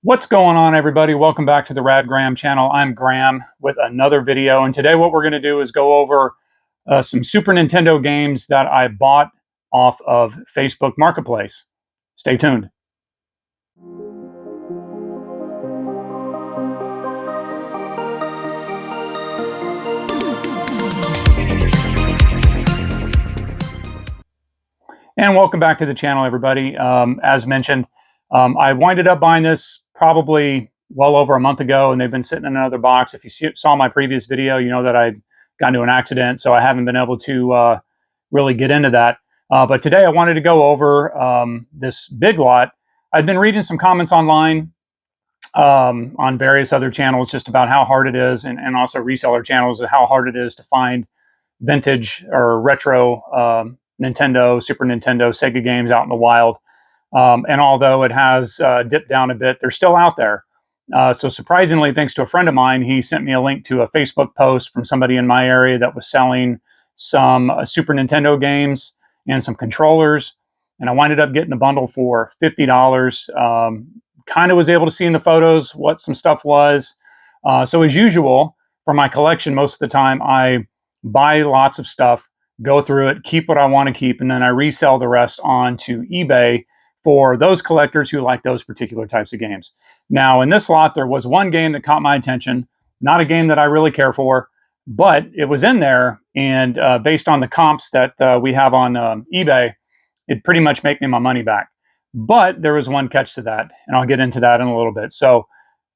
What's going on, everybody? Welcome back to the Rad Graham channel. I'm Graham with another video, and today what we're going to do is go over some Super Nintendo games that I bought off of Facebook Marketplace. Stay tuned. And welcome back to the channel, everybody. As mentioned, I winded up buying this probably well over a month ago, and they've been sitting in another box. If you saw my previous video, you know that I got into an accident, so I haven't been able to really get into that. But today I wanted to go over this big lot. I've been reading some comments online on various other channels just about how hard it is, and also reseller channels, how hard it is to find vintage or retro Nintendo, Super Nintendo, Sega games out in the wild. And although it has dipped down a bit, they're still out there. So surprisingly, thanks to a friend of mine, he sent me a link to a Facebook post from somebody in my area that was selling some Super Nintendo games and some controllers. And I winded up getting the bundle for $50. Kind of was able to see in the photos what some stuff was. So as usual, for my collection, most of the time I buy lots of stuff, go through it, keep what I want to keep, and then I resell the rest onto eBay for those collectors who like those particular types of games. Now, in this lot, there was one game that caught my attention, not a game that I really care for, but it was in there, and based on the comps that we have on eBay, it pretty much made me my money back. But there was one catch to that, and I'll get into that in a little bit. So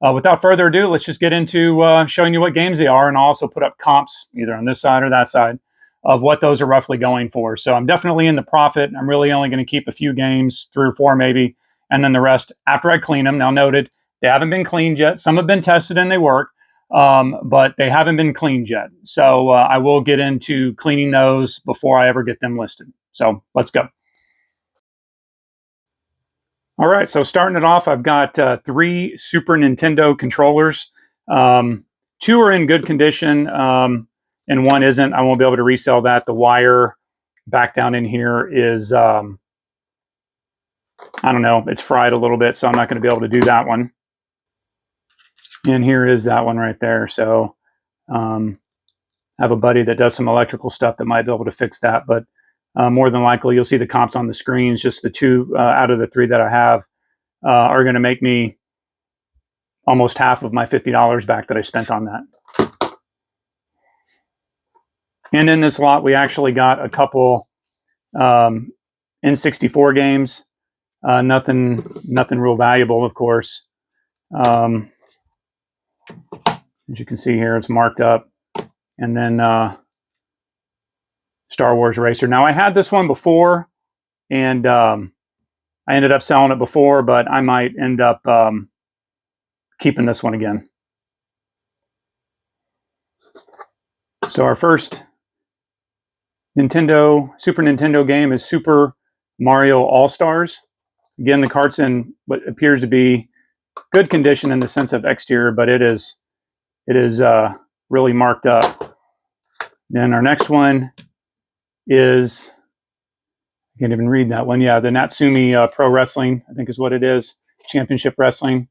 without further ado, let's just get into showing you what games they are, and I'll also put up comps either on this side or that side of what those are roughly going for. So I'm definitely in the profit. I'm really only going to keep a few games, 3 or 4 maybe, and then the rest after I clean them. Now noted, they haven't been cleaned yet. Some have been tested and they work, but they haven't been cleaned yet. So I will get into cleaning those before I ever get them listed. So let's go. All right, so starting it off, I've got 3 Super Nintendo controllers. 2 are in good condition, and 1 isn't. I won't be able to resell that. The wire back down in here is, I don't know, it's fried a little bit, so I'm not going to be able to do that one. And here is that one right there. So I have a buddy that does some electrical stuff that might be able to fix that, but more than likely you'll see the comps on the screens. Just the 2 out of the 3 that I have are going to make me almost half of my $50 back that I spent on that. And in this lot, we actually got a couple N64 games. Nothing real valuable, of course. As you can see here, it's marked up. And then Star Wars Racer. Now, I had this one before, and I ended up selling it before, but I might end up keeping this one again. So our first Super Nintendo game is Super Mario All-Stars. Again, the cart's in what appears to be good condition in the sense of exterior, but it is really marked up. Then our next one is, I can't even read that one. Yeah, the Natsumi Pro Wrestling, I think is what it is. Championship Wrestling.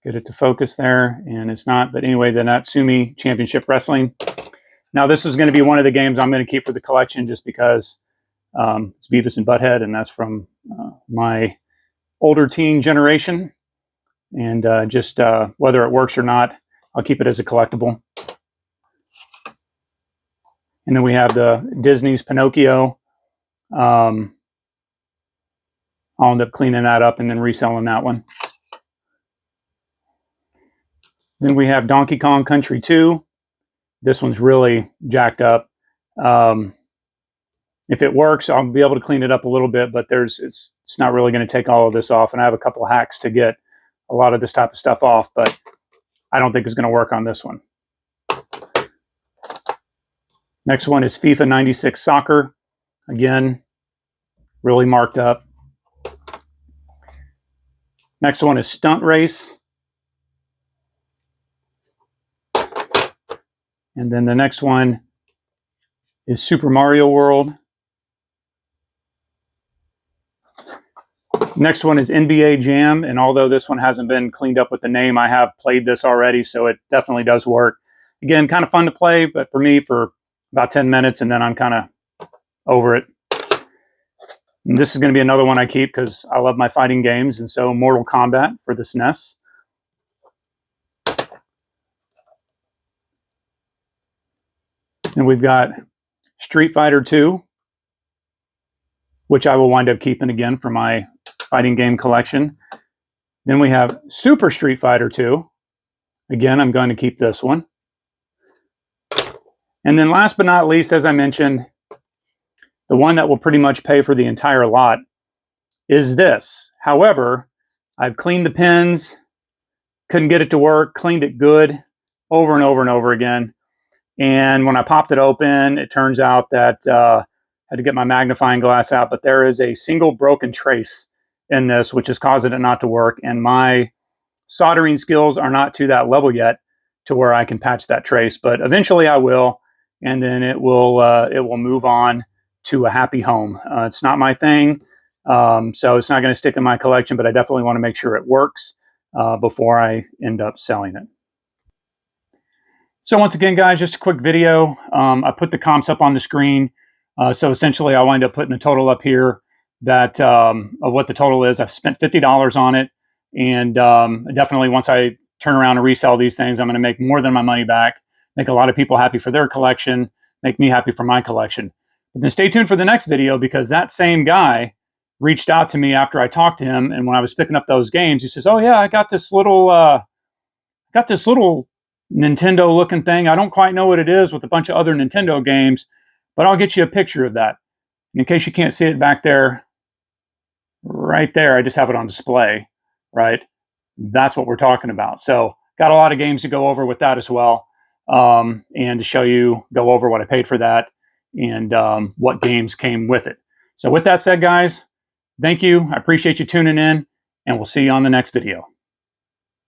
Get it to focus there, and it's not. But anyway, the Natsumi Championship Wrestling. Now, this is going to be one of the games I'm going to keep for the collection just because it's Beavis and Butthead, and that's from my older teen generation. And just whether it works or not, I'll keep it as a collectible. And then we have the Disney's Pinocchio. I'll end up cleaning that up and then reselling that one. Then we have Donkey Kong Country 2. This one's really jacked up. If it works, I'll be able to clean it up a little bit, but it's not really going to take all of this off. And I have a couple of hacks to get a lot of this type of stuff off, but I don't think it's going to work on this one. Next one is FIFA 96 Soccer. Again, really marked up. Next one is Stunt Race. And then the next one is Super Mario World. Next one is NBA Jam, and although this one hasn't been cleaned up with the name, I have played this already, so it definitely does work. Again, kind of fun to play, but for me, for about 10 minutes, and then I'm kind of over it. And this is going to be another one I keep because I love my fighting games, and so Mortal Kombat for the SNES. And we've got Street Fighter 2, which I will wind up keeping again for my fighting game collection. Then we have Super Street Fighter 2. Again, I'm going to keep this one. And then last but not least, as I mentioned, the one that will pretty much pay for the entire lot is this. However, I've cleaned the pins, couldn't get it to work, cleaned it good over and over and over again. And when I popped it open, it turns out that I had to get my magnifying glass out, but there is a single broken trace in this, which is causing it not to work. And my soldering skills are not to that level yet to where I can patch that trace, but eventually I will, and then it will move on to a happy home. It's not my thing, so it's not going to stick in my collection, but I definitely want to make sure it works before I end up selling it. So once again, guys, just a quick video. I put the comps up on the screen. So essentially, I wind up putting the total up here that of what the total is. I've spent $50 on it, and definitely once I turn around and resell these things, I'm going to make more than my money back, make a lot of people happy for their collection, make me happy for my collection. But then stay tuned for the next video, because that same guy reached out to me after I talked to him, and when I was picking up those games, he says, "Oh yeah, I got this little Nintendo looking thing. I don't quite know what it is, with a bunch of other Nintendo games, but I'll get you a picture of that." And in case you can't see it back there, right there, I just have it on display, right? That's what we're talking about. So got a lot of games to go over with that as well. And to show you, go over what I paid for that and what games came with it. So with that said, guys, thank you. I appreciate you tuning in, and we'll see you on the next video.